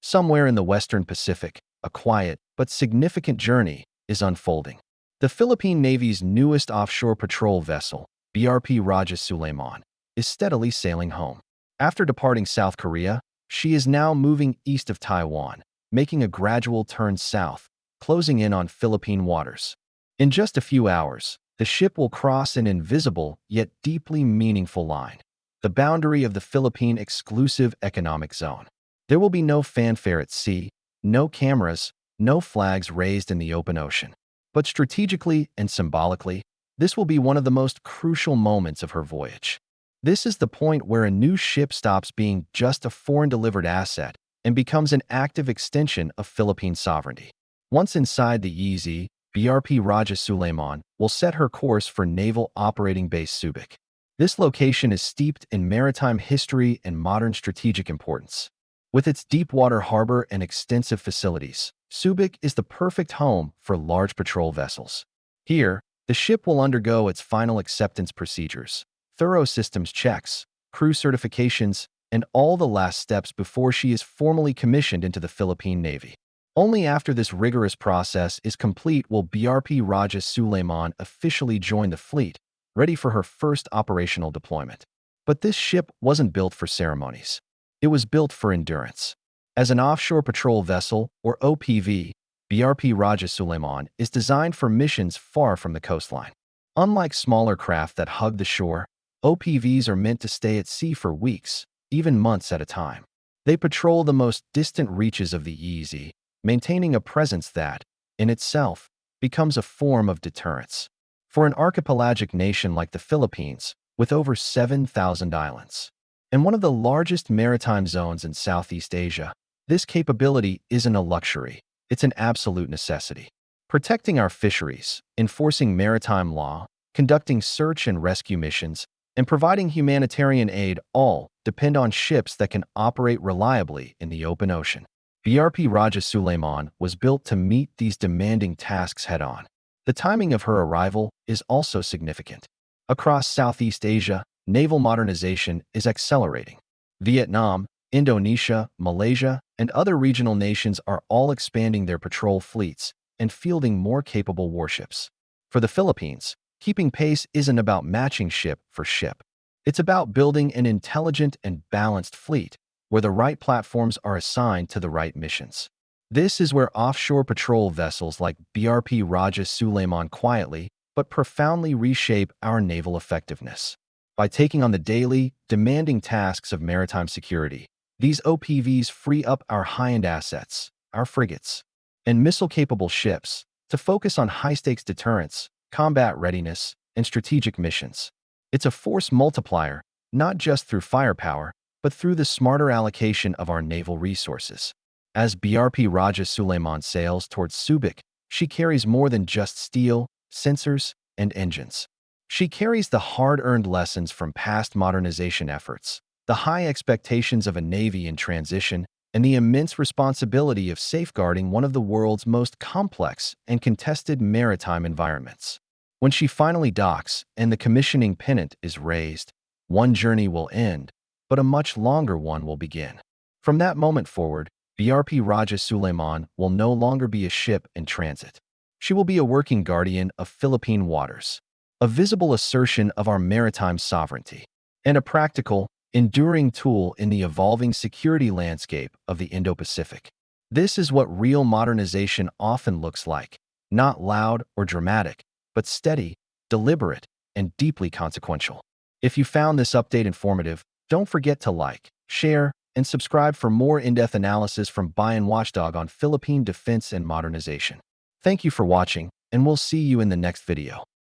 somewhere in the Western Pacific, a quiet but significant journey is unfolding. The Philippine Navy's newest offshore patrol vessel, BRP Raja Sulayman, is steadily sailing home. After departing South Korea, she is now moving east of Taiwan, making a gradual turn south, closing in on Philippine waters. In just a few hours, the ship will cross an invisible yet deeply meaningful line, the boundary of the Philippine Exclusive Economic Zone. There will be no fanfare at sea, no cameras, no flags raised in the open ocean. But strategically and symbolically, this will be one of the most crucial moments of her voyage. This is the point where a new ship stops being just a foreign-delivered asset and becomes an active extension of Philippine sovereignty. Once inside the EZ, BRP Raja Sulayman will set her course for Naval Operating Base Subic. This location is steeped in maritime history and modern strategic importance. With its deep-water harbor and extensive facilities, Subic is the perfect home for large patrol vessels. Here, the ship will undergo its final acceptance procedures, thorough systems checks, crew certifications, and all the last steps before she is formally commissioned into the Philippine Navy. Only after this rigorous process is complete will BRP Raja Sulayman officially join the fleet, ready for her first operational deployment. But this ship wasn't built for ceremonies. It was built for endurance. As an offshore patrol vessel, or OPV, BRP Raja Sulayman is designed for missions far from the coastline. Unlike smaller craft that hug the shore, OPVs are meant to stay at sea for weeks, even months at a time. They patrol the most distant reaches of the EZ, maintaining a presence that, in itself, becomes a form of deterrence. For an archipelagic nation like the Philippines, with over 7,000 islands, and one of the largest maritime zones in Southeast Asia, this capability isn't a luxury, it's an absolute necessity. Protecting our fisheries, enforcing maritime law, conducting search and rescue missions, and providing humanitarian aid all depend on ships that can operate reliably in the open ocean. BRP Raja Sulayman was built to meet these demanding tasks head-on. The timing of her arrival is also significant. Across Southeast Asia, naval modernization is accelerating. Vietnam, Indonesia, Malaysia, and other regional nations are all expanding their patrol fleets and fielding more capable warships. For the Philippines, keeping pace isn't about matching ship for ship. It's about building an intelligent and balanced fleet where the right platforms are assigned to the right missions. This is where offshore patrol vessels like BRP Raja Sulayman quietly but profoundly reshape our naval effectiveness. By taking on the daily, demanding tasks of maritime security, these OPVs free up our high-end assets, our frigates, and missile-capable ships to focus on high-stakes deterrence, combat readiness, and strategic missions. It's a force multiplier, not just through firepower, but through the smarter allocation of our naval resources. As BRP Raja Sulayman sails towards Subic, she carries more than just steel, sensors, and engines. She carries the hard-earned lessons from past modernization efforts, the high expectations of a navy in transition, and the immense responsibility of safeguarding one of the world's most complex and contested maritime environments. When she finally docks and the commissioning pennant is raised, one journey will end, but a much longer one will begin. From that moment forward, BRP Raja Sulayman will no longer be a ship in transit. She will be a working guardian of Philippine waters, a visible assertion of our maritime sovereignty, and a practical, enduring tool in the evolving security landscape of the Indo-Pacific. This is what real modernization often looks like, not loud or dramatic, but steady, deliberate, and deeply consequential. If you found this update informative, don't forget to like, share, and subscribe for more in-depth analysis from Bayan Watchdog on Philippine defense and modernization. Thank you for watching, and we'll see you in the next video.